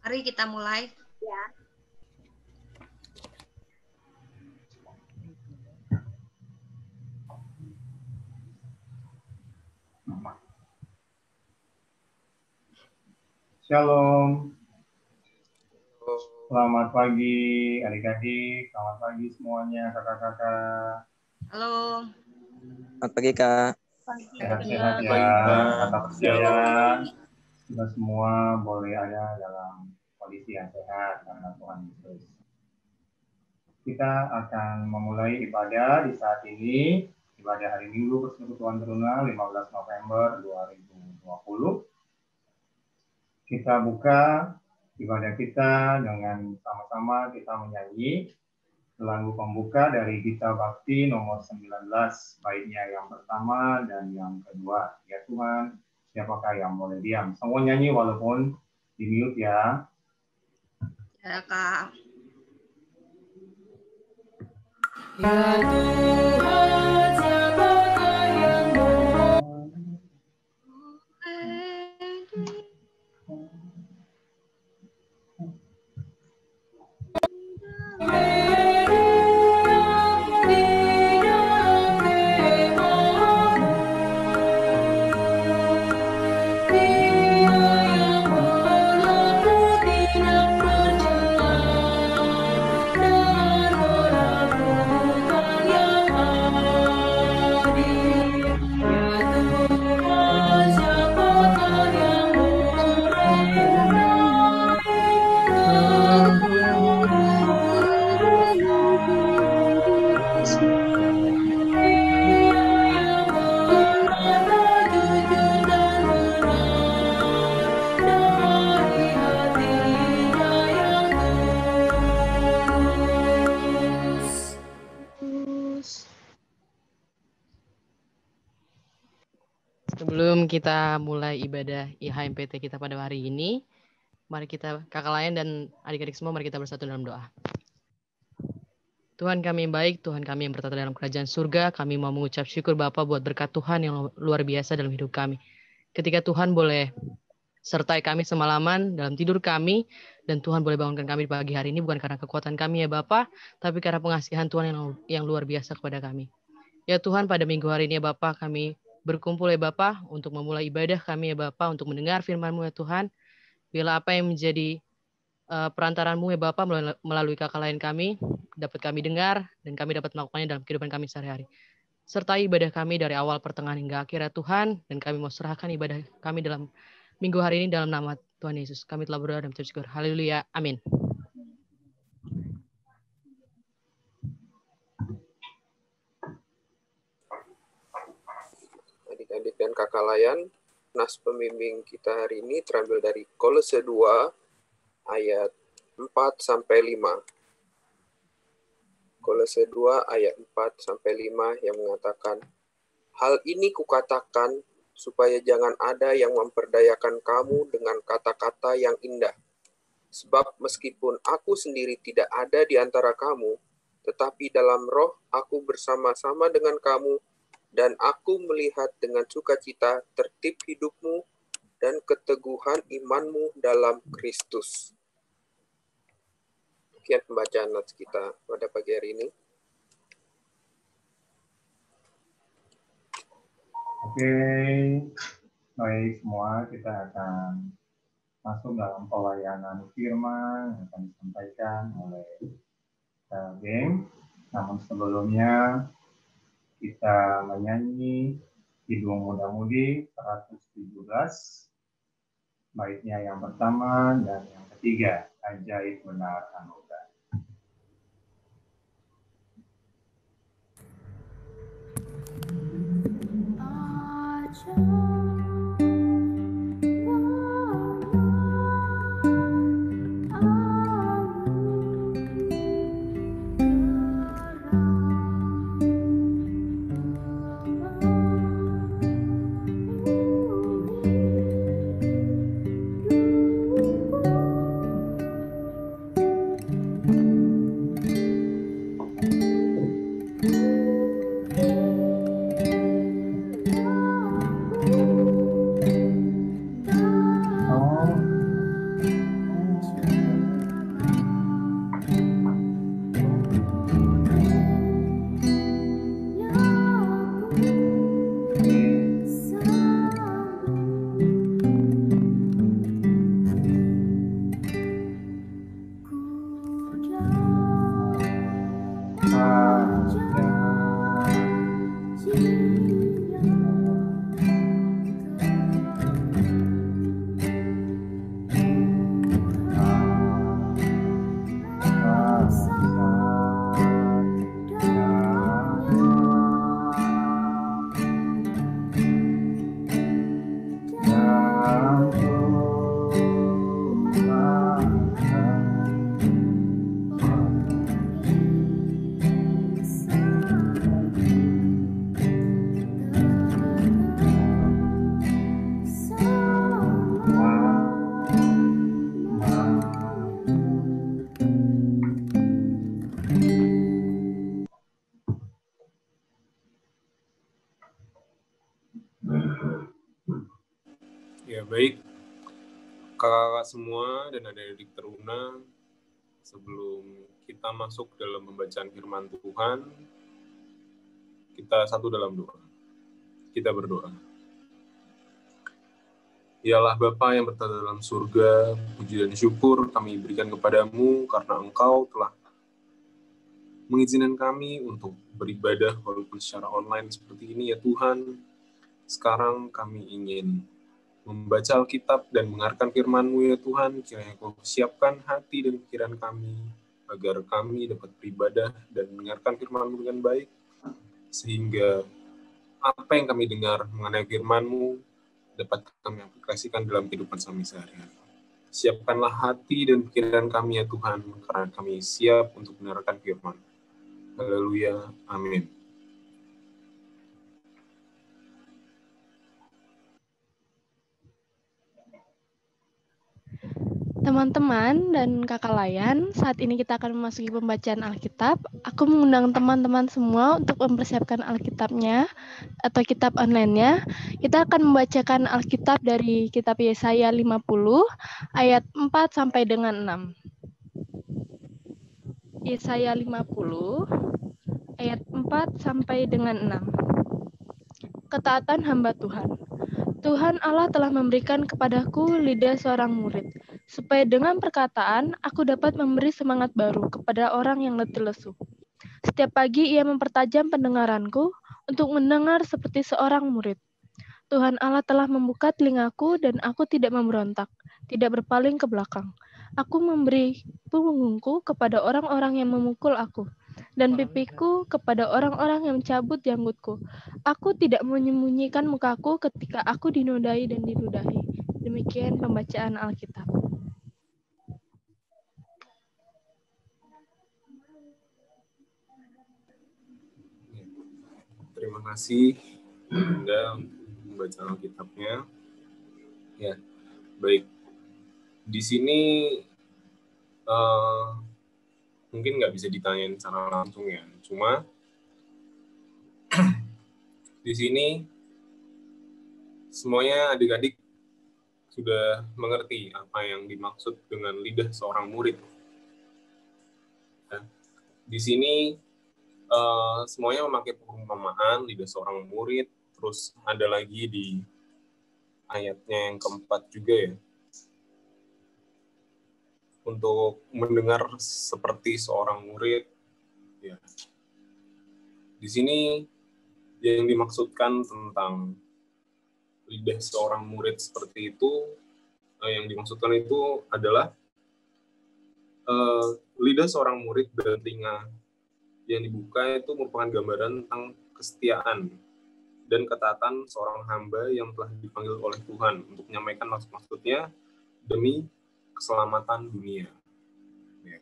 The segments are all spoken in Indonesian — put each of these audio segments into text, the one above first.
Mari kita mulai. Ya. Shalom. Selamat pagi adik-adik, selamat pagi semuanya kakak-kakak. Halo. Selamat pagi Kak. Sehat-sehat ya, kata percaya kita semua boleh ada dalam kondisi yang sehat karena Tuhan Yesus. Kita akan memulai ibadah di saat ini, ibadah hari Minggu Persekutuan Teruna 15 November 2020. Kita buka ibadah kita dengan sama-sama kita menyanyi lagu pembuka dari Gita Bakti nomor 19, baitnya yang pertama dan yang kedua. Ya Tuhan, siapakah yang boleh diam? Semua nyanyi walaupun di mute ya. Ya, Kak. Ya Tuhan, siapakah yang Sebelum kita mulai ibadah IHMPT kita pada hari ini, mari kita kakak lain dan adik-adik semua, mari kita bersatu dalam doa. Tuhan kami yang baik, Tuhan kami yang bertata dalam kerajaan surga, kami mau mengucap syukur Bapa buat berkat Tuhan yang luar biasa dalam hidup kami. Ketika Tuhan boleh sertai kami semalaman dalam tidur kami, dan Tuhan boleh bangunkan kami di pagi hari ini, bukan karena kekuatan kami ya Bapa, tapi karena pengasihan Tuhan yang luar biasa kepada kami. Ya Tuhan, pada minggu hari ini ya Bapa, kami berkumpul ya Bapa untuk memulai ibadah kami ya Bapa, untuk mendengar firman-Mu ya Tuhan. Bila apa yang menjadi perantaran-Mu ya Bapa melalui kakak lain kami, dapat kami dengar dan kami dapat melakukannya dalam kehidupan kami sehari-hari. Sertai ibadah kami dari awal, pertengahan hingga akhir ya Tuhan, dan kami mau serahkan ibadah kami dalam minggu hari ini dalam nama Tuhan Yesus. Kami telah berdoa dan mengucap syukur. Haleluya. Amin. Adik-adik dan kakak layan, nas pembimbing kita hari ini terambil dari Kolose 2 ayat 4-5. Kolose 2 ayat 4-5 yang mengatakan, hal ini kukatakan supaya jangan ada yang memperdayakan kamu dengan kata-kata yang indah. Sebab meskipun aku sendiri tidak ada di antara kamu, tetapi dalam roh aku bersama-sama dengan kamu, dan aku melihat dengan sukacita tertib hidupmu dan keteguhan imanmu dalam Kristus. Sekian pembacaan nats kita pada pagi hari ini. Oke, baik semua, kita akan masuk dalam pelayanan firman yang akan disampaikan oleh Beng. Namun sebelumnya kita menyanyi Kidung Muda-Mudi 117, baitnya yang pertama dan yang ketiga, Ajaib Benar Anugerah. Ya, baik. Kakak-kakak semua dan adik-adik teruna, sebelum kita masuk dalam pembacaan firman Tuhan, kita satu dalam doa. Kita berdoa. Yalah Bapa yang berada dalam surga, puji dan syukur kami berikan kepadamu karena Engkau telah mengizinkan kami untuk beribadah walaupun secara online seperti ini ya Tuhan. Sekarang kami ingin membaca Alkitab dan mendengarkan firman-Mu ya Tuhan. Kiranya Kau siapkan hati dan pikiran kami agar kami dapat beribadah dan mendengarkan firman-Mu dengan baik. Sehingga apa yang kami dengar mengenai firman-Mu dapat kami aplikasikan dalam kehidupan kami sehari-hari. Siapkanlah hati dan pikiran kami ya Tuhan, karena kami siap untuk mendengarkan firman. Haleluya, amin. Teman-teman dan kakak layan, saat ini kita akan memasuki pembacaan Alkitab. Aku mengundang teman-teman semua untuk mempersiapkan Alkitabnya atau kitab online-nya. Kita akan membacakan Alkitab dari kitab Yesaya 50 ayat 4 sampai dengan 6. Yesaya 50 ayat 4 sampai dengan 6. Ketaatan hamba Tuhan. Tuhan Allah telah memberikan kepadaku lidah seorang murid, supaya dengan perkataan aku dapat memberi semangat baru kepada orang yang letih lesu. Setiap pagi ia mempertajam pendengaranku untuk mendengar seperti seorang murid. Tuhan Allah telah membuka telingaku dan aku tidak memberontak, tidak berpaling ke belakang. Aku memberi punggungku kepada orang-orang yang memukul aku, dan pipiku kepada orang-orang yang mencabut janggutku. Aku tidak menyembunyikan mukaku ketika aku dinodai dan diludahi. Demikian pembacaan Alkitab. Terima kasih Anda membaca Alkitabnya. Ya, baik. Di sini mungkin nggak bisa ditanyain secara langsung ya. Cuma di sini semuanya adik-adik sudah mengerti apa yang dimaksud dengan lidah seorang murid. Ya. Di sini semuanya memakai perumpamaan lidah seorang murid. Terus ada lagi di ayatnya yang keempat juga ya. Untuk mendengar seperti seorang murid, ya. Di sini yang dimaksudkan tentang lidah seorang murid seperti itu, yang dimaksudkan itu adalah lidah seorang murid dan telinga yang dibuka itu merupakan gambaran tentang kesetiaan dan ketaatan seorang hamba yang telah dipanggil oleh Tuhan untuk menyampaikan maksud-maksudnya demi keselamatan dunia. Ya.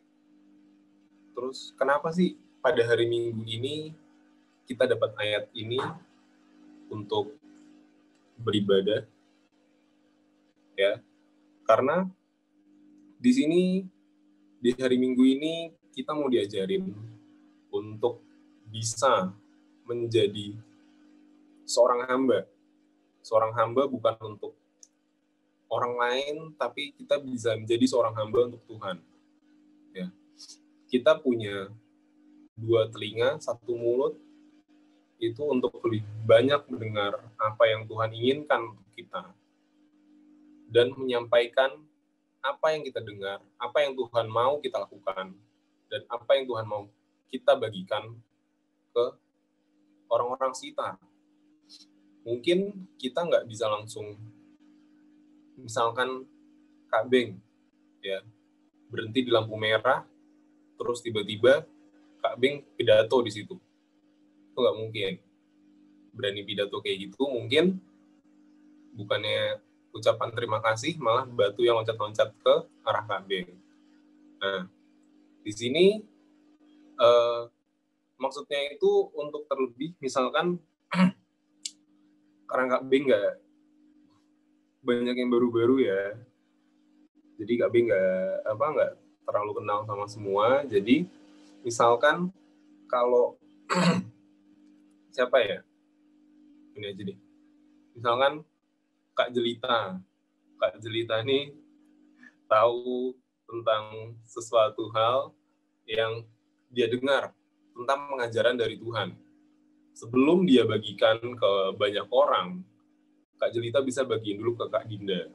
Terus kenapa sih pada hari Minggu ini kita dapat ayat ini untuk beribadah? Ya, karena di sini di hari Minggu ini kita mau diajarin untuk bisa menjadi seorang hamba. Seorang hamba bukan untuk orang lain, tapi kita bisa menjadi seorang hamba untuk Tuhan. Ya. Kita punya 2 telinga, 1 mulut, itu untuk lebih banyak mendengar apa yang Tuhan inginkan untuk kita. Dan menyampaikan apa yang kita dengar, apa yang Tuhan mau kita lakukan, dan apa yang Tuhan mau kita bagikan ke orang-orang sekitar. Mungkin kita nggak bisa langsung, misalkan Kak Beng, ya, berhenti di lampu merah, terus tiba-tiba Kak Beng pidato di situ. Itu nggak mungkin. Berani pidato kayak gitu, mungkin bukannya ucapan terima kasih, malah batu yang loncat-loncat ke arah Kak Beng. Nah, di sini maksudnya itu untuk terlebih, misalkan karena Kak Beng nggak banyak yang baru-baru ya, jadi Kak Beng nggak terlalu kenal sama semua. Jadi misalkan kalau siapa ya, ini aja deh, misalkan Kak Jelita Kak Jelita nih tahu tentang sesuatu hal yang dia dengar tentang pengajaran dari Tuhan. Sebelum dia bagikan ke banyak orang, Kak Jelita bisa bagiin dulu ke Kak Dinda.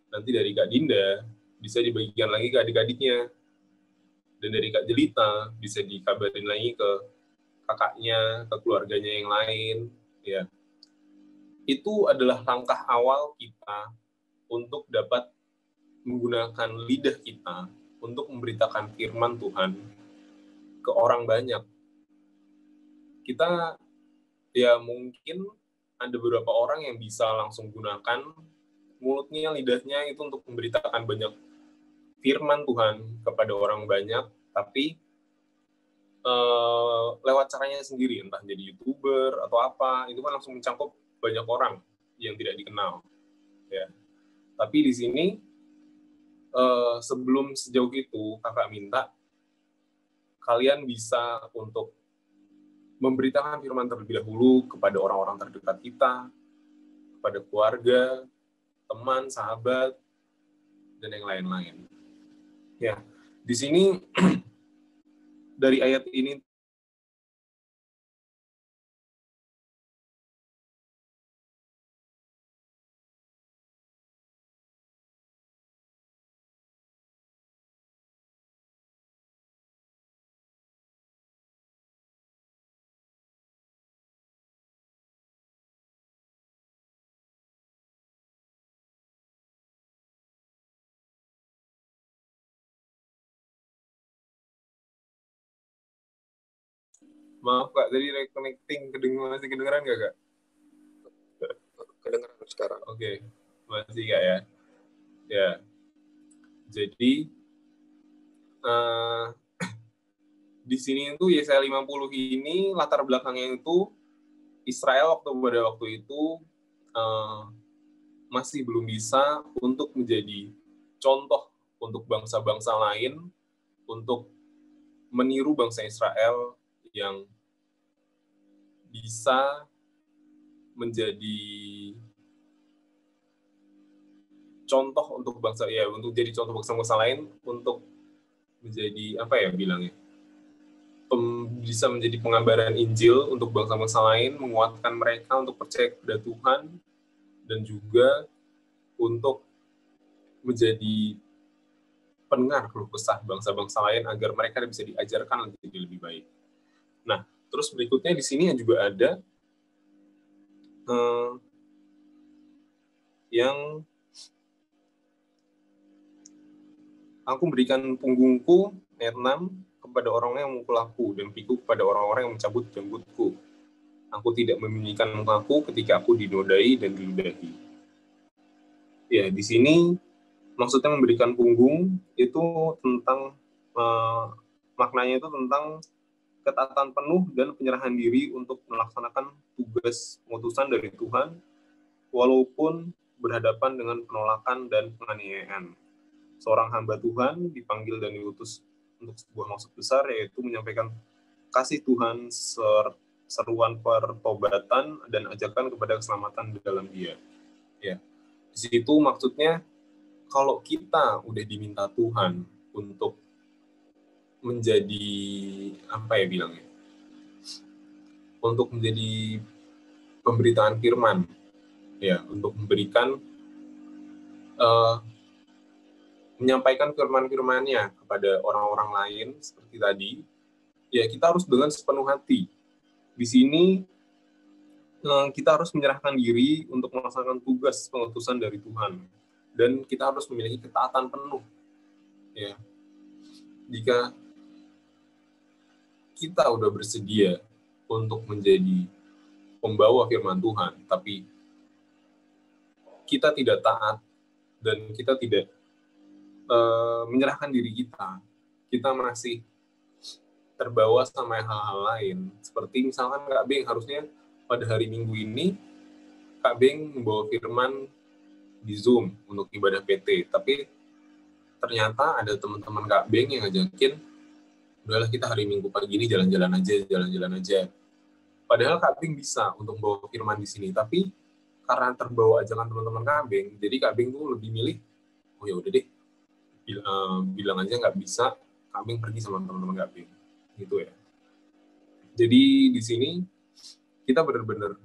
Nanti dari Kak Dinda bisa dibagikan lagi ke adik-adiknya. Dan dari Kak Jelita bisa dikabarin lagi ke kakaknya, ke keluarganya yang lain. Ya. Itu adalah langkah awal kita untuk dapat menggunakan lidah kita untuk memberitakan firman Tuhan ke orang banyak. Kita ya mungkin ada beberapa orang yang bisa langsung gunakan mulutnya, lidahnya itu untuk memberitakan banyak firman Tuhan kepada orang banyak, tapi lewat caranya sendiri, entah jadi YouTuber atau apa, itu kan langsung mencakup banyak orang yang tidak dikenal. Ya. Tapi di sini sebelum sejauh itu, kakak minta kalian bisa untuk memberitakan firman terlebih dahulu kepada orang-orang terdekat kita, kepada keluarga, teman, sahabat, dan yang lain-lain. Ya, di sini dari ayat ini maaf Kak, tadi reconnecting masih kedengeran nggak Kak? Kedengeran sekarang. Oke, masih Kak ya. Ya, jadi di sini itu Yesaya 50 ini latar belakangnya itu Israel pada waktu itu masih belum bisa untuk menjadi contoh untuk bangsa-bangsa lain untuk meniru bangsa Israel yang bisa menjadi contoh untuk bangsa ya, untuk jadi contoh bangsa-bangsa lain untuk menjadi apa ya bilangnya, bisa menjadi pengabaran Injil untuk bangsa-bangsa lain, menguatkan mereka untuk percaya kepada Tuhan, dan juga untuk menjadi pendengar keluh kesah bangsa-bangsa lain agar mereka bisa diajarkan lebih baik. Nah, terus berikutnya di sini juga ada yang aku berikan punggungku, ayat 6, kepada orang yang memukul aku, dan piku kepada orang-orang yang mencabut janggutku. Aku tidak menyembunyikan mukaku ketika aku dinodai dan diludahi. Ya, di sini maksudnya memberikan punggung itu tentang maknanya itu tentang ketaatan penuh dan penyerahan diri untuk melaksanakan tugas pengutusan dari Tuhan, walaupun berhadapan dengan penolakan dan penganiayaan. Seorang hamba Tuhan dipanggil dan diutus untuk sebuah maksud besar, yaitu menyampaikan kasih Tuhan, seruan pertobatan, dan ajakan kepada keselamatan di dalam Dia. Ya, di situ maksudnya kalau kita udah diminta Tuhan untuk menjadi apa ya bilangnya, untuk menjadi pemberitaan firman, ya, untuk memberikan menyampaikan firman-firmannya kepada orang-orang lain seperti tadi, ya kita harus dengan sepenuh hati. Di sini kita harus menyerahkan diri untuk melaksanakan tugas pengutusan dari Tuhan, dan kita harus memiliki ketaatan penuh. Ya, jika kita udah bersedia untuk menjadi pembawa firman Tuhan, tapi kita tidak taat dan kita tidak menyerahkan diri kita masih terbawa sama hal-hal lain. Seperti misalkan Kak Beng, harusnya pada hari Minggu ini Kak Beng membawa firman di Zoom untuk ibadah PT, tapi ternyata ada teman-teman Kak Beng yang ngajakin, udahlah kita hari Minggu pagi ini jalan-jalan aja. Padahal Kak Beng bisa untuk membawa firman di sini, tapi karena terbawa ajakan teman-teman Kak Beng, jadi Kak Beng tuh lebih milih, oh ya udah deh, bilang aja nggak bisa, Kak Beng pergi sama teman-teman Kak Beng, gitu ya. Jadi di sini kita benar-benar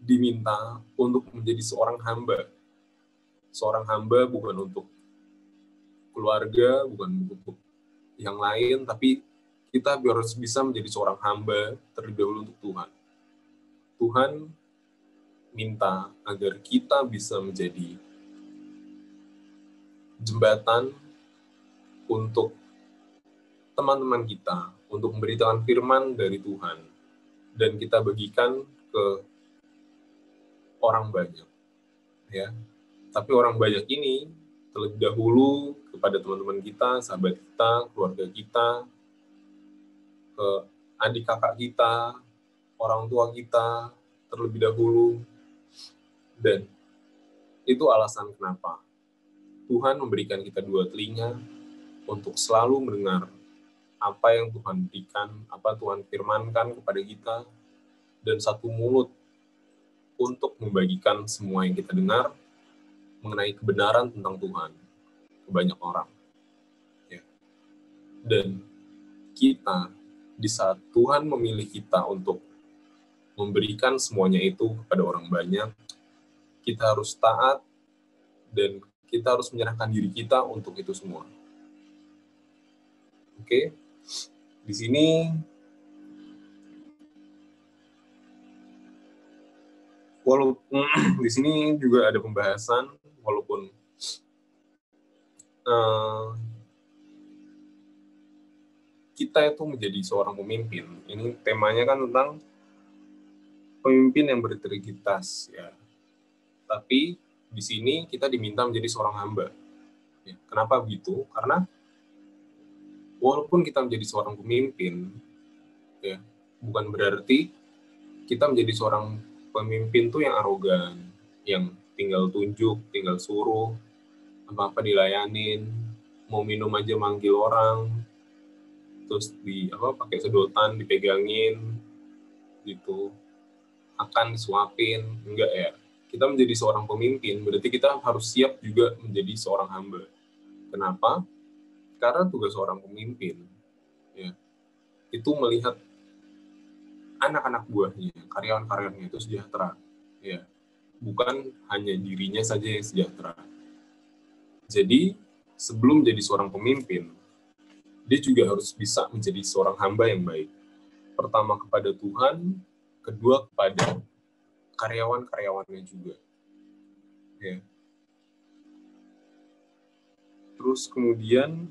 diminta untuk menjadi seorang hamba. Seorang hamba bukan untuk keluarga, bukan untuk yang lain, tapi kita harus bisa menjadi seorang hamba terlebih dahulu untuk Tuhan. Tuhan minta agar kita bisa menjadi jembatan untuk teman-teman kita, untuk memberitakan firman dari Tuhan, dan kita bagikan ke orang banyak. Ya. Tapi orang banyak ini terlebih dahulu kepada teman-teman kita, sahabat kita, keluarga kita, ke adik kakak kita, orang tua kita terlebih dahulu. Dan itu alasan kenapa Tuhan memberikan kita dua telinga untuk selalu mendengar apa yang Tuhan berikan, apa Tuhan firmankan kepada kita, dan satu mulut untuk membagikan semua yang kita dengar mengenai kebenaran tentang Tuhan ke banyak orang. Ya. Dan kita, di saat Tuhan memilih kita untuk memberikan semuanya itu kepada orang banyak, kita harus taat dan kita harus menyerahkan diri kita untuk itu semua. Oke? Di sini walaupun di sini juga ada pembahasan, walaupun kita itu menjadi seorang pemimpin. Ini temanya kan tentang pemimpin yang berintegritas, ya. Tapi di sini kita diminta menjadi seorang hamba. Ya, kenapa begitu? Karena walaupun kita menjadi seorang pemimpin, ya, bukan berarti kita menjadi seorang pemimpin tuh yang arogan, yang tinggal tunjuk, tinggal suruh, apa-apa dilayanin, mau minum aja manggil orang, terus pakai sedotan dipegangin, gitu, akan disuapin, enggak ya. Kita menjadi seorang pemimpin, berarti kita harus siap juga menjadi seorang hamba. Kenapa? Karena tugas seorang pemimpin, ya, itu melihat anak-anak buahnya, karyawan-karyawannya itu sejahtera, ya, bukan hanya dirinya saja yang sejahtera. Jadi sebelum jadi seorang pemimpin, dia juga harus bisa menjadi seorang hamba yang baik. Pertama kepada Tuhan, kedua kepada karyawan-karyawannya juga. Ya. Terus kemudian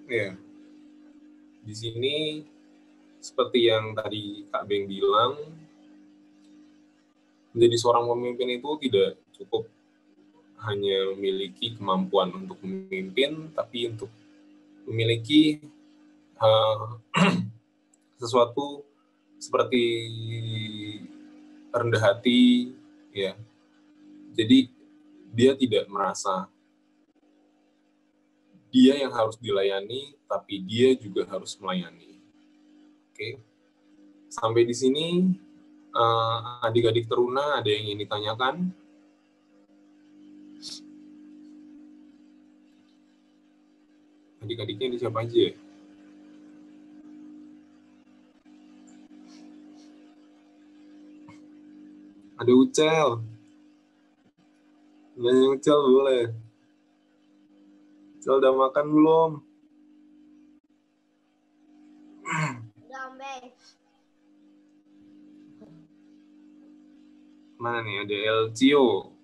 ya, di sini seperti yang tadi Kak Beng bilang, menjadi seorang pemimpin itu tidak cukup hanya memiliki kemampuan untuk memimpin, tapi untuk memiliki sesuatu seperti rendah hati, ya. Jadi dia tidak merasa dia yang harus dilayani, tapi dia juga harus melayani. Oke. Sampai di sini adik-adik teruna ada yang ingin ditanyakan? Adik-adiknya ini siapa aja? Ada Ucel. Nanya Ucel boleh. Ucel udah makan belum? Mana nih? Ada Elcio.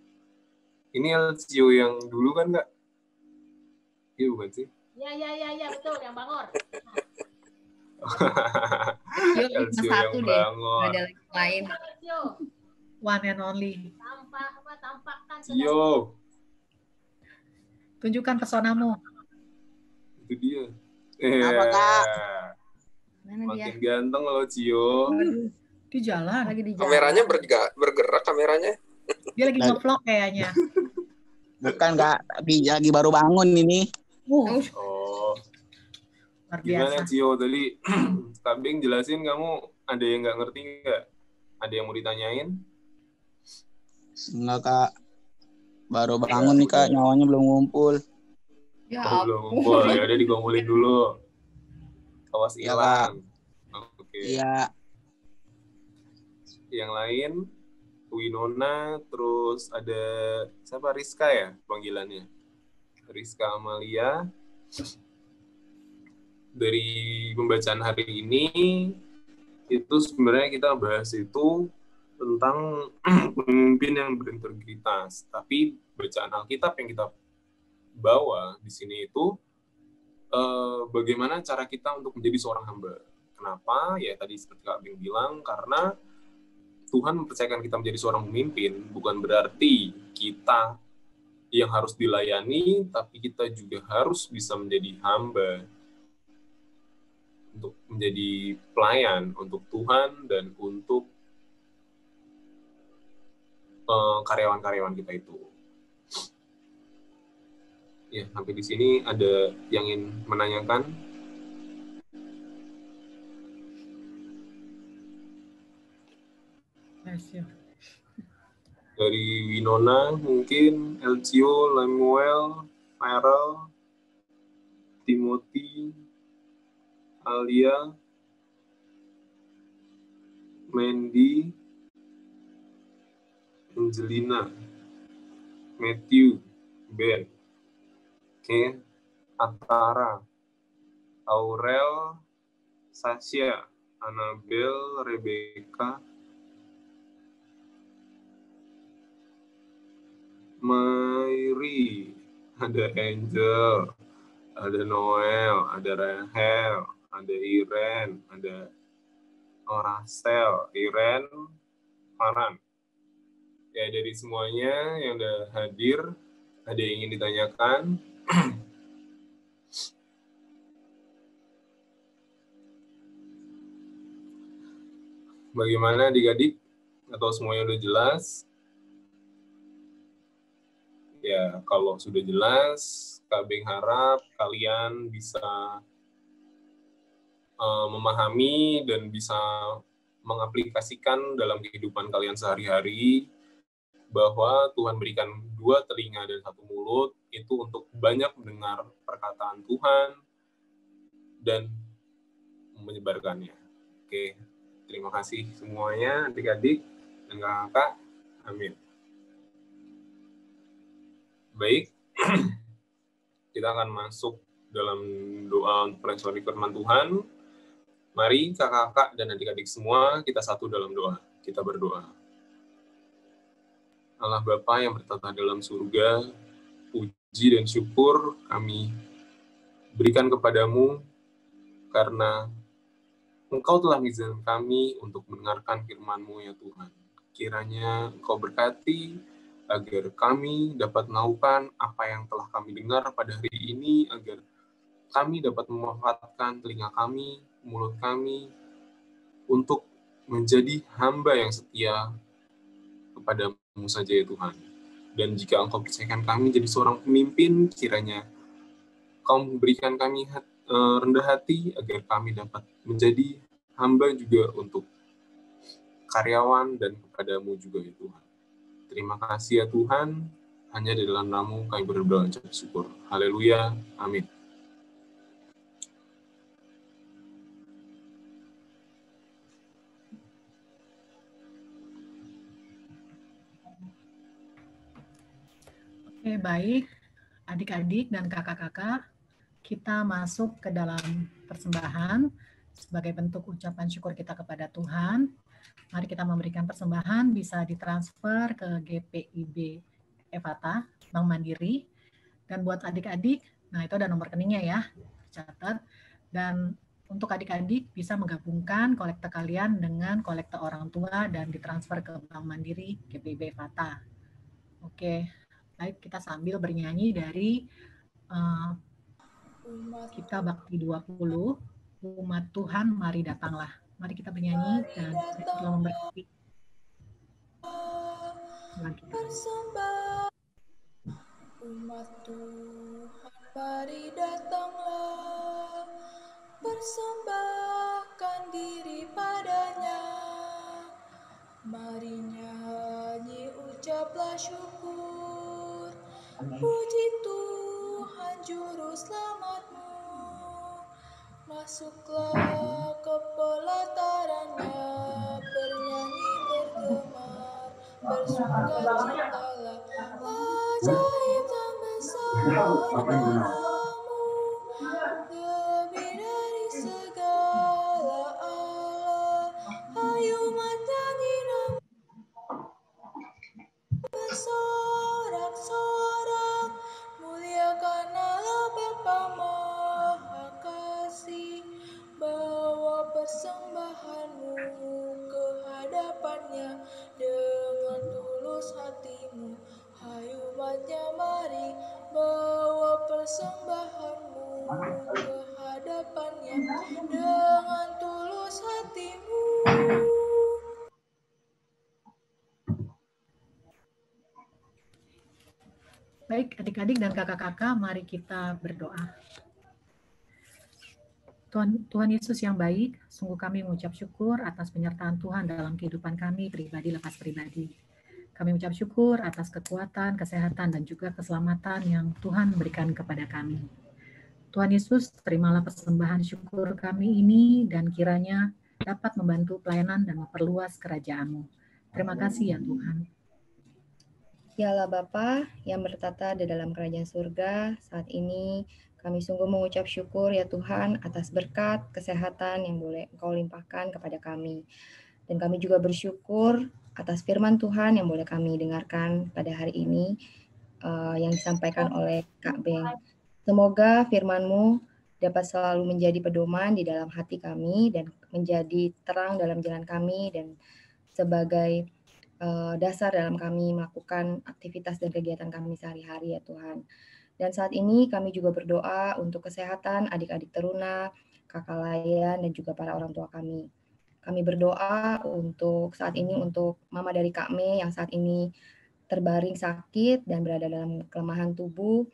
Ini Elcio yang dulu kan, Kak? Iya bukan sih? Iya, betul, yang Bangor. Elcio yang Bangor. Ada lagi lain. One and only. Tampakkan. Cio. Tunjukkan pesonamu. Itu dia. Apa, Kak? Makin ganteng loh, Cio. Di jalan. Lagi di jalan. Kameranya bergerak kameranya. Dia lagi nge-vlog kayaknya. Bukan, Kak. Tapi lagi baru bangun ini. Oh. Luar Gimana biasa. Cio tadi Kak Bing jelasin, kamu ada yang nggak ngerti nggak? Ada yang mau ditanyain? Enggak, Kak. Baru bangun nih, Kak. Nyawanya belum ngumpul. Ya Belum ngumpul. Ya udah dikumpulin dulu. Awas Iya, Kak. hilang. Oke. Iya. Yang lain Winona, terus ada siapa? Rizka ya panggilannya? Rizka Amalia. Dari pembacaan hari ini itu sebenarnya kita bahas itu tentang pemimpin yang berintegritas. Tapi bacaan Alkitab yang kita bawa di sini itu bagaimana cara kita untuk menjadi seorang hamba. Kenapa? Ya tadi seperti Kak Bing bilang, karena Tuhan mempercayakan kita menjadi seorang pemimpin bukan berarti kita yang harus dilayani, tapi kita juga harus bisa menjadi hamba untuk menjadi pelayan untuk Tuhan dan untuk karyawan-karyawan kita itu. Ya, sampai di sini ada yang ingin menanyakan? Dari Winona, mungkin Elcio, Lemuel, Farrell, Timothy, Alia, Mandy, Angelina, Matthew, Ben, Ken, Antara, Aurel, Sasha, Annabel, Rebecca, Mary, ada Angel, ada Noel, ada Rahel, ada Iren, ada Orasel, Iren, Farhan. Ya, dari semuanya yang udah hadir, ada yang ingin ditanyakan? Bagaimana adik-adik? Atau semuanya udah jelas? Ya, kalau sudah jelas, Kak Beng harap kalian bisa memahami dan bisa mengaplikasikan dalam kehidupan kalian sehari-hari bahwa Tuhan berikan 2 telinga dan 1 mulut itu untuk banyak mendengar perkataan Tuhan dan menyebarkannya. Oke, terima kasih semuanya adik-adik dan kakak. Amin. Baik, kita akan masuk dalam doa untuk melesori firman Tuhan. Mari kakak-kakak dan adik-adik semua kita satu dalam doa. Kita berdoa. Allah Bapa yang bertata dalam surga, puji dan syukur kami berikan kepadamu karena Engkau telah mengizinkan kami untuk mendengarkan firman-Mu ya Tuhan. Kiranya Engkau berkati agar kami dapat melakukan apa yang telah kami dengar pada hari ini, agar kami dapat memanfaatkan telinga kami, mulut kami, untuk menjadi hamba yang setia kepada-Mu saja ya Tuhan. Dan jika Engkau percayakan kami jadi seorang pemimpin, kiranya Engkau memberikan kami rendah hati, agar kami dapat menjadi hamba juga untuk karyawan dan kepada-Mu juga ya Tuhan. Terima kasih ya Tuhan, hanya di dalam nama-Mu kami berdoa dan bersyukur. Haleluya, amin. Oke, baik. Adik-adik dan kakak-kakak, kita masuk ke dalam persembahan sebagai bentuk ucapan syukur kita kepada Tuhan. Mari kita memberikan persembahan, bisa ditransfer ke GPIB Evata, Bank Mandiri. Dan buat adik-adik, nah itu ada nomor rekeningnya ya, catat. Dan untuk adik-adik bisa menggabungkan kolekte kalian dengan kolekte orang tua dan ditransfer ke Bank Mandiri GPIB Evata. Oke, baik, kita sambil bernyanyi dari kita Bakti 20, Umat Tuhan Mari Datanglah. Mari kita bernyanyi dan kita memberkati Tuhan kita. Umat Tuhan mari datanglah, mempersembahkan diri padanya. Mari nyanyi ucaplah syukur, puji Tuhan juru selamatmu. Masuklah ke pelatarannya, bernyanyi bergemar, bersukacitalah. Ajaib dan besar Allahmu, lebih dari segala Allah. Hayu nyanyi nama bersorak-sorak, muliakan Allah Bapa Maha Kasih. Bawa persembahanmu ke hadapannya dengan tulus hatimu. Hayu umatnya mari bawa persembahanmu ke hadapannya dengan tulus hatimu. Baik, adik-adik dan kakak-kakak, mari kita berdoa. Tuhan Yesus yang baik, sungguh kami mengucap syukur atas penyertaan Tuhan dalam kehidupan kami pribadi lepas pribadi. Kami mengucap syukur atas kekuatan, kesehatan, dan juga keselamatan yang Tuhan berikan kepada kami. Tuhan Yesus, terimalah persembahan syukur kami ini dan kiranya dapat membantu pelayanan dan memperluas kerajaan-Mu. Terima kasih ya Tuhan. Ya Allah Bapa yang bertata di dalam kerajaan surga, saat ini kami sungguh mengucap syukur ya Tuhan atas berkat kesehatan yang boleh Engkau limpahkan kepada kami. Dan kami juga bersyukur atas firman Tuhan yang boleh kami dengarkan pada hari ini yang disampaikan oleh Kak Beng. Semoga firman-Mu dapat selalu menjadi pedoman di dalam hati kami dan menjadi terang dalam jalan kami dan sebagai dasar dalam kami melakukan aktivitas dan kegiatan kami sehari-hari ya Tuhan. Dan saat ini kami juga berdoa untuk kesehatan adik-adik teruna, kakak layan, dan juga para orang tua kami. Kami berdoa untuk saat ini untuk mama dari Kak Mei yang saat ini terbaring sakit dan berada dalam kelemahan tubuh.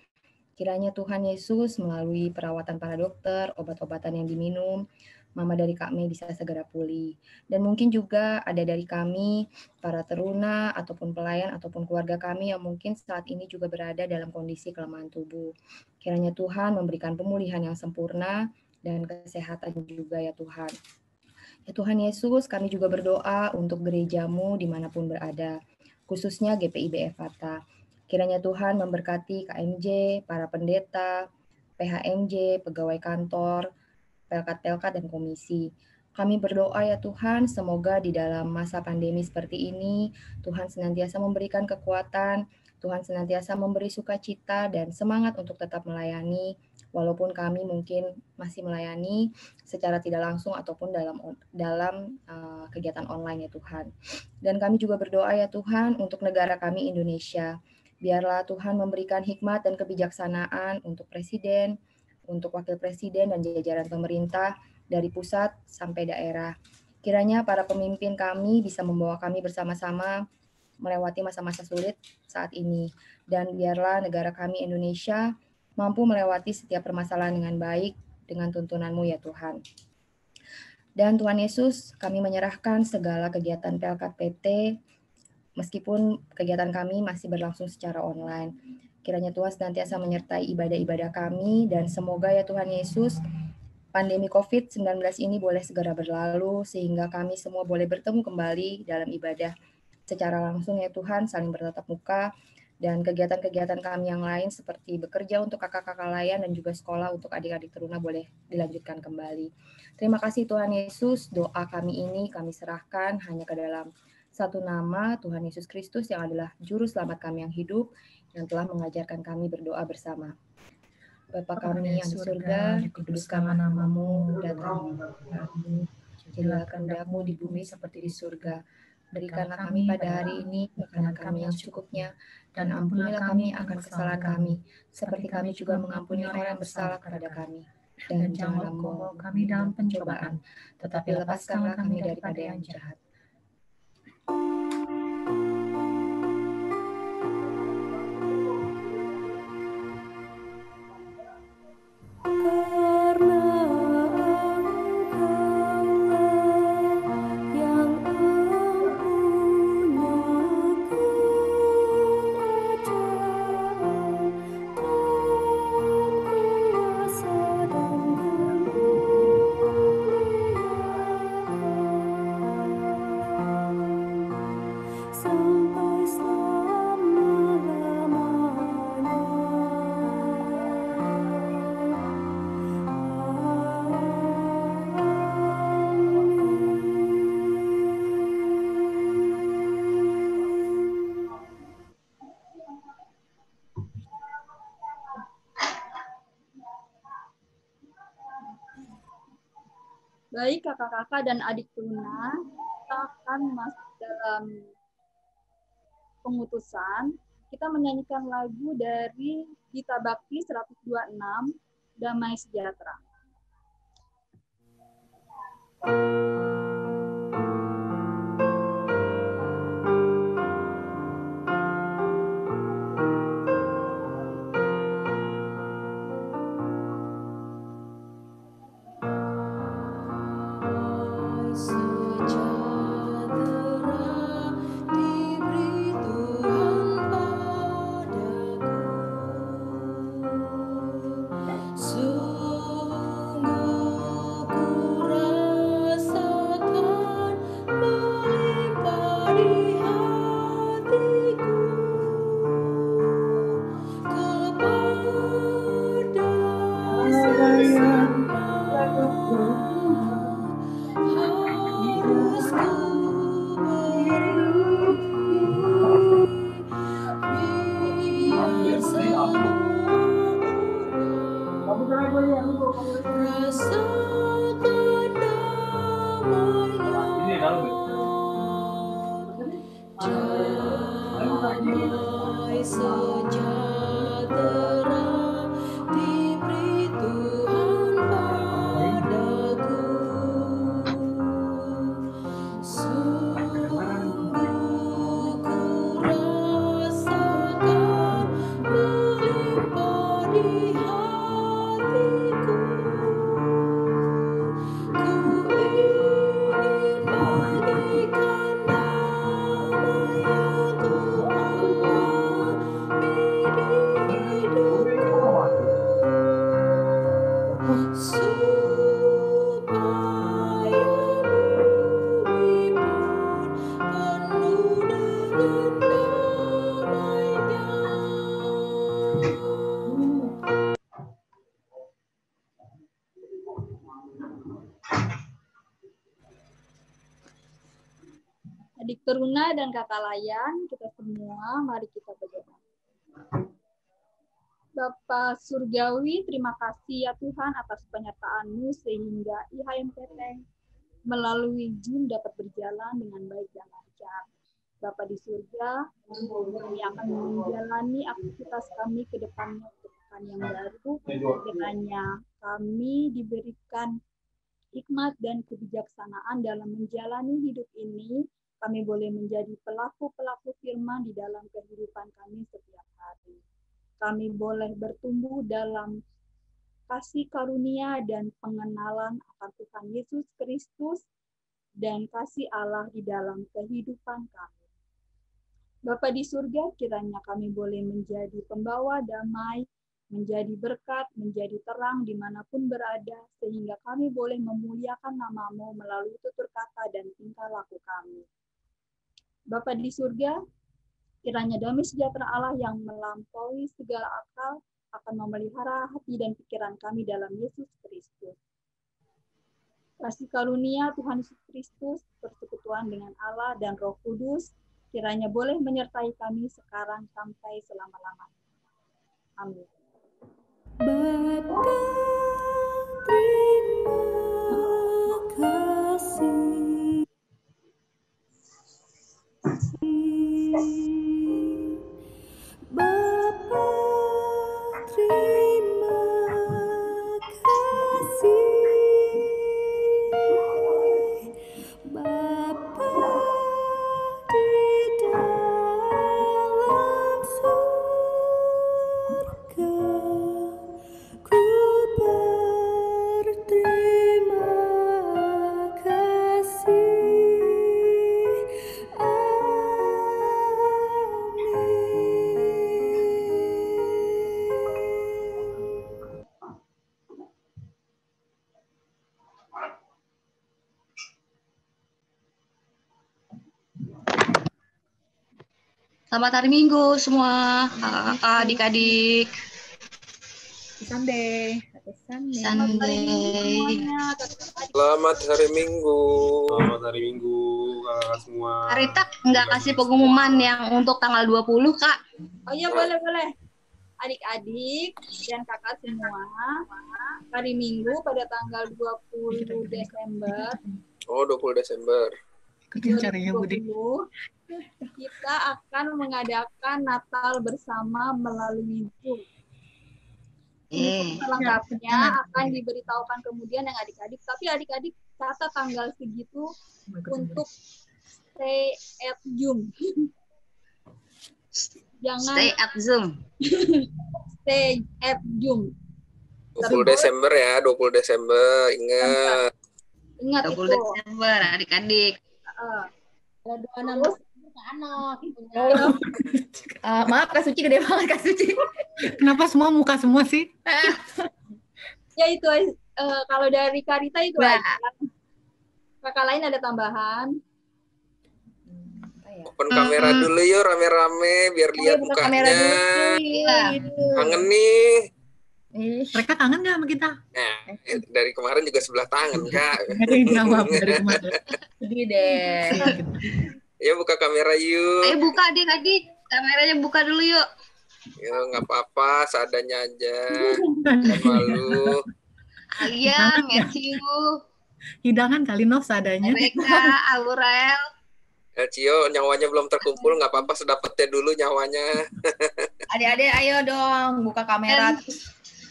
Kiranya Tuhan Yesus melalui perawatan para dokter, obat-obatan yang diminum, mama dari Kak Mei bisa segera pulih. Dan mungkin juga ada dari kami, para teruna, ataupun pelayan, ataupun keluarga kami yang mungkin saat ini juga berada dalam kondisi kelemahan tubuh. Kiranya Tuhan memberikan pemulihan yang sempurna dan kesehatan juga ya Tuhan. Ya Tuhan Yesus, kami juga berdoa untuk gereja-Mu dimanapun berada, khususnya GPIB Efata. Kiranya Tuhan memberkati KMJ, para pendeta, PHMJ, pegawai kantor, pelkat-pelkat dan komisi. Kami berdoa ya Tuhan, semoga di dalam masa pandemi seperti ini, Tuhan senantiasa memberikan kekuatan, Tuhan senantiasa memberi sukacita dan semangat untuk tetap melayani, walaupun kami mungkin masih melayani secara tidak langsung ataupun dalam kegiatan online ya Tuhan. Dan kami juga berdoa ya Tuhan untuk negara kami Indonesia. Biarlah Tuhan memberikan hikmat dan kebijaksanaan untuk presiden, untuk wakil presiden dan jajaran pemerintah dari pusat sampai daerah. Kiranya para pemimpin kami bisa membawa kami bersama-sama melewati masa-masa sulit saat ini. Dan biarlah negara kami Indonesia mampu melewati setiap permasalahan dengan baik dengan tuntunan-Mu ya Tuhan. Dan Tuhan Yesus, kami menyerahkan segala kegiatan Pelkat PT, meskipun kegiatan kami masih berlangsung secara online. Kiranya Tuhan senantiasa menyertai ibadah-ibadah kami dan semoga ya Tuhan Yesus, pandemi COVID-19 ini boleh segera berlalu sehingga kami semua boleh bertemu kembali dalam ibadah secara langsung ya Tuhan, saling bertatap muka, dan kegiatan-kegiatan kami yang lain seperti bekerja untuk kakak-kakak layan dan juga sekolah untuk adik-adik teruna boleh dilanjutkan kembali. Terima kasih Tuhan Yesus, doa kami ini kami serahkan hanya ke dalam satu nama, Tuhan Yesus Kristus yang adalah Juru Selamat kami yang hidup, yang telah mengajarkan kami berdoa bersama. Bapa kami yang di surga, dikuduskanlah nama-Mu, datanglah kerajaanmu, jadilah kehendak-Mu di bumi seperti di surga. Berikanlah kami pada hari ini makanan kami yang secukupnya, dan ampunilah kami akan kesalahan kami, seperti kami juga mengampuni orang yang bersalah kepada kami. Dan janganlah membawa kami dalam pencobaan, tetapi lepaskanlah kami daripada yang jahat. Karena Baik kakak-kakak dan adik Tuna, kita akan masuk dalam pengutusan. Kita menyanyikan lagu dari Gita Bakti 126, Damai Sejahtera. Damai sejahtera diberi Tuhan padaku. Sungguh ku rasakan melimpah di hatiku. Ku ingin bagikan damai yang Ku alami di hidupku, supaya bumi pun penuh dengan damai-Nya. Adik Teruna dan kakak Layan, kita semua, mari kita berdoa. Bapa Surgawi, terima kasih ya Tuhan atas penyertaan-Mu sehingga IHMPT melalui Zoom dapat berjalan dengan baik dan lancar. Bapa di surga, kami akan menjalani aktivitas kami ke depannya untuk pekan yang baru. Kiranya kami diberikan hikmat dan kebijaksanaan dalam menjalani hidup ini. Kami boleh menjadi pelaku-pelaku firman di dalam kehidupan kami setiap hari. Kami boleh bertumbuh dalam kasih karunia dan pengenalan akan Tuhan Yesus Kristus dan kasih Allah di dalam kehidupan kami. Bapa di surga, kiranya kami boleh menjadi pembawa damai, menjadi berkat, menjadi terang dimanapun berada, sehingga kami boleh memuliakan nama-Mu melalui tutur kata dan tingkah laku kami. Bapa di surga, kiranya damai sejahtera Allah yang melampaui segala akal akan memelihara hati dan pikiran kami dalam Yesus Kristus. Kasih karunia Tuhan Yesus Kristus, persekutuan dengan Allah dan Roh Kudus, kiranya boleh menyertai kami sekarang sampai selama-lamanya. Amin. Bapa, terima kasih. Bapa, terima kasih. Bapa di dalam surga, ku berterima kasih. Selamat hari Minggu semua, kakak-kakak, adik-adik. Sunday. Selamat hari Minggu. Selamat hari Minggu, kakak semua. Karita nggak kasih pengumuman yang untuk tanggal 20, Kak. Oh iya, boleh. adik-adik dan kakak semua, hari Minggu pada tanggal 20 Desember Oh, 20 Desember. 2020, kita akan mengadakan Natal bersama melalui Zoom. Selengkapnya akan diberitahukan kemudian yang adik-adik, tapi adik-adik catat tanggal segitu untuk stay at Zoom. Jangan Stay at Zoom. Stay at Zoom. 20 Desember ya, 20 Desember. Ingat. Ingat 20 itu. Desember adik-adik. Ada 26 anak. Maaf Kak Suci, gede banget Kak Suci. Kenapa semua muka semua sih? Ya itu kalau dari Karita itu aja. Kakak lain ada tambahan? Open kamera dulu yuk, rame-rame biar lihat mukanya. Kangen nih. Mereka kangen nggak sama kita? Nah, dari kemarin juga sebelah tangan, Kak. Jawab dari kemarin. Sedih deh. Ya, buka kamera yuk. Ayo buka adik-adik. Kameranya buka dulu yuk. Ya, nggak apa-apa, seadanya aja. Jangan malu. Alia, Matthew. Hidangan kali Nov seadanya. Rebecca, Aurel. Cio, nyawanya belum terkumpul, nggak apa-apa, sedapetnya dulu nyawanya. Adik-adik ayo dong buka kamera.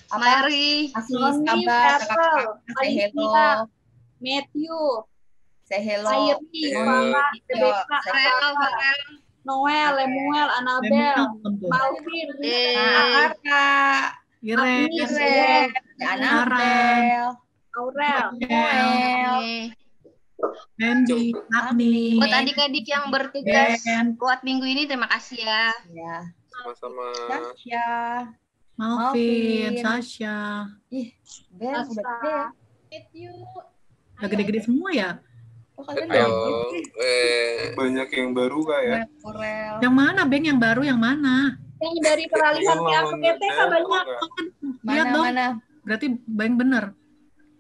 Mari. Kasih kabar kakak-kakak. Say hello. Matthew. Say hello. Airi, Farah, Rebecca, Farel, Noel, Lemuel, Anabel, Malvin, Arka, Irene, Anabel, Aurel, Noel, Mandy, Agni. Buat adik-adik yang bertugas buat minggu ini, terima kasih ya. Ya. Sama-sama. Sasha, Malvin, Sasha. Ih, Bel udah gede. Matthew. Udah gede-gede semua ya? Ayo, banyak yang baru Kak ya. Yang mana, Beng? Yang baru yang mana? Yang dari peralihan ke PT banyak. Lihat dong. Mana? Berarti Beng bener.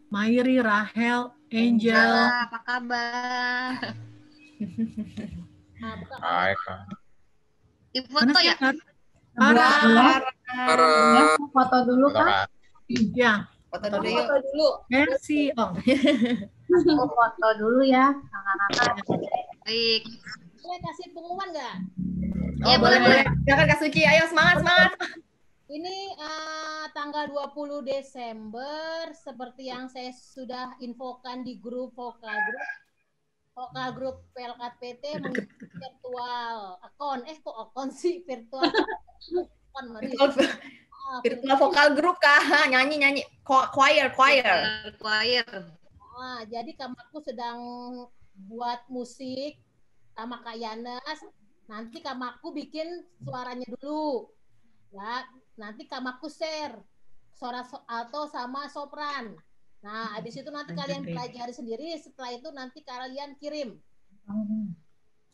Mairi, Rahel, Angel. Apa kabar? Hai Kak. Di foto ya? Para foto dulu Kak. Ya. Foto dulu. Merci. Oh. Aku foto dulu ya, kakak-kakak. Baik. Boleh kasih pengumuman nggak? Oh, boleh. Silakan Kak Suci, ayo semangat. Ini tanggal 20 Desember, seperti yang saya sudah infokan di grup Vokal Group PLKAT PT mengisi virtual account. Kok account sih? Virtual Virtual Vokal Group Kak, nyanyi. Choir. Jadi Kamaku sedang buat musik sama Kak Yanes. Nanti Kamaku bikin suaranya dulu. Ya, nanti Kamaku share suara alto sama sopran. Nah, habis itu nanti kalian pelajari sendiri. Setelah itu nanti kalian kirim.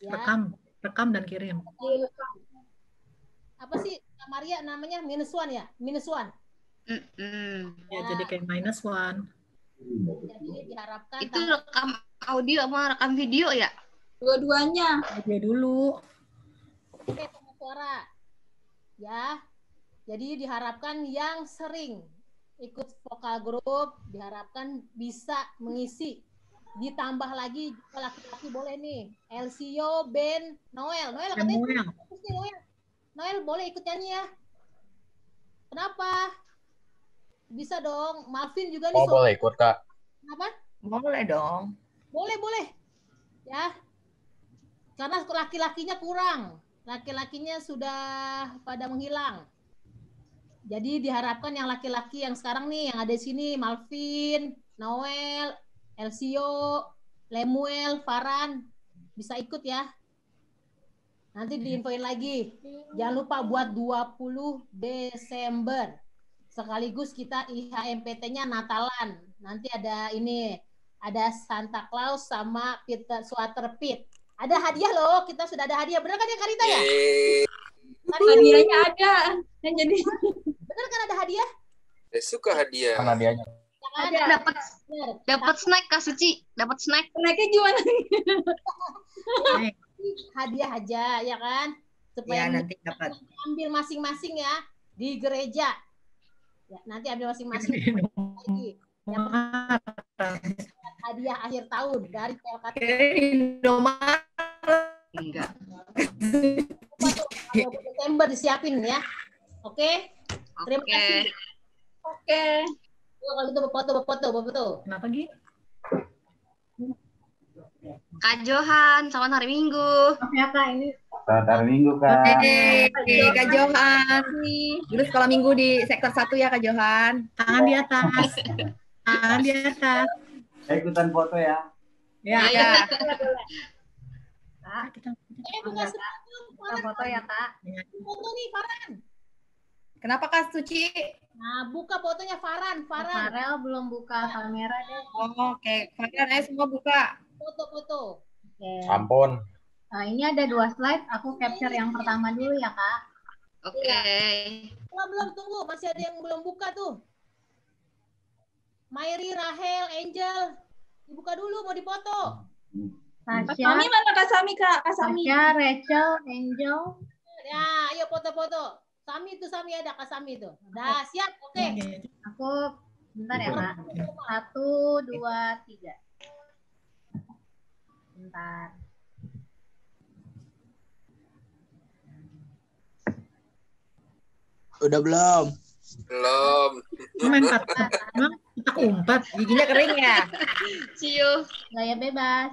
Ya. Rekam dan kirim. Apa sih Kak Maria namanya? -1 ya? -1. Ya, jadi kayak -1. Jadi diharapkan itu rekam audio sama rekam video ya? Dua-duanya. Audio dulu. Oke, sama suara. Ya. Jadi diharapkan yang sering ikut vokal grup diharapkan bisa mengisi. Ditambah lagi laki-laki boleh nih. Elcio, Ben, Noel katanya. Noel boleh ikut nyanyi ya. Kenapa? Bisa dong. Malvin juga nih. Oh, boleh ikut, Kak. Kenapa? Boleh dong. Boleh. Ya. Karena laki-lakinya kurang. Laki-lakinya sudah pada menghilang. Jadi diharapkan yang laki-laki yang sekarang nih, yang ada di sini, Malvin, Noel, Elcio, Lemuel, Farhan, bisa ikut ya. Nanti diinfoin lagi. Jangan lupa buat 20 Desember. Sekaligus kita IHMPT-nya Natalan. Nanti ada ini, ada Santa Claus sama Peter Sweater Pit. Ada hadiah loh, kita sudah ada hadiah. Benar kan ya Karita ya? Hadiahnya ada. Yang jadi benar kan ada hadiah? Saya suka hadiah. Mana hadiahnya? Dapat snack Kak Suci, dapat snack. Snacknya gimana? Hadiah aja ya kan? Supaya ya, nanti dapat. Ambil masing-masing ya. di gereja. Ya, nanti ambil masing-masing lagi. Yang hadiah akhir tahun dari PLKT. Enggak. Desember disiapin ya. Oke? Terima kasih. Oke. Kalau itu foto. Kenapa Gi? Kak Johan, selamat hari Minggu. Ya Kak, ini Selamat hari Minggu, Kak. Kak Johan. Dulu sekolah minggu di sektor 1 ya Kak Johan. Tangan di atas. Tangan di atas. Saya ikutan foto ya. Ya. Bukan kita foto ya Kak. Foto nih Farhan. Kenapa Kak Suci? Nah, buka fotonya Farhan. Farel belum buka kamera deh. Oke. Farhan, ayo semua buka. Foto. Oke. Ampun. Nah, ini ada 2 slide. Aku capture yang pertama dulu ya Kak. Oke. Belum tunggu, masih ada yang belum buka tuh. Mairi, Rahel, Angel. Dibuka dulu, mau dipoto. Tasya. Sami mana Kak Sami, Kak? Kak Sami. Tasya, Rachel, Angel. Ya, ayo foto-foto. Sami ada Kak Sami tuh. Udah siap, oke. Aku bentar ya Kak. 1, 2, 3. Bentar. Udah belum? Belum. Main petak. Emang petak umpat. Giginya kering ya? Ciu. Gaya bebas.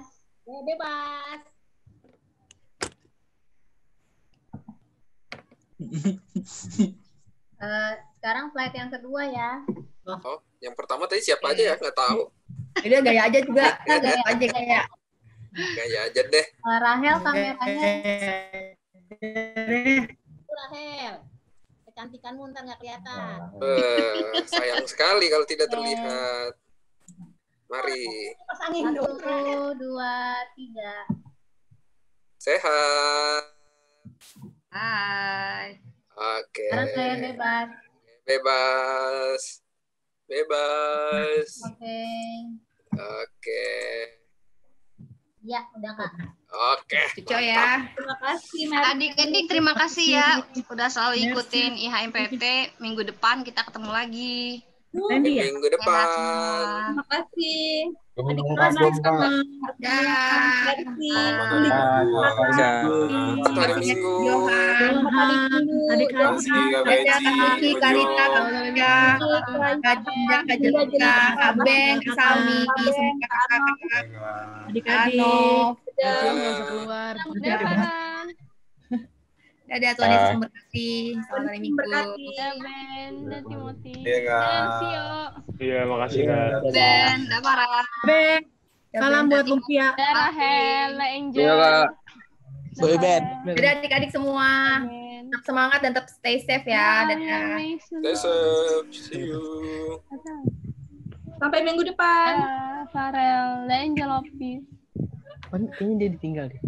Sekarang slide yang kedua ya. Oh, yang pertama tadi siapa aja ya? Nggak tahu. Udah gaya aja juga. Gaya aja kayak. Gaya aja deh. Rahel kameranya. Rahel. Kecantikanmu ntar nggak kelihatan. Sayang sekali kalau tidak terlihat. Mari. Pasangin 1, 2, 3. Sehat. Hai. Oke. Sekarang saya bebas. Bebas. Oke. Ya, udah Kak. Oke. Cuco ya. Terima kasih, adik-adik. Terima kasih ya udah selalu ikutin IHMPT. Minggu depan kita ketemu lagi. Minggu depan. Terima kasih. Terima kasih. Selamat hari Minggu. Adik-adik. Karita, Kak Ben, Kak Sami, semua kakak-kakak. Adik-adik. Nggak usah keluar. Dadah, Tuhan Yesus memberkati. Selamat hari Minggu. Dadah Ben dan Timothy. Iya, Kak. Dan Sio. Iya, makasih Kak. Ben, dah marah. Ben. Salam buat Lumpia. Dadah Rahel, Angel. Iya, Kak. Boy Ben. Dadah adik-adik semua. Tetap semangat dan tetap stay safe ya. Dadah. Stay safe. See you. Sampai minggu depan. Farel, Angel Office. Kayaknya dia ditinggal deh.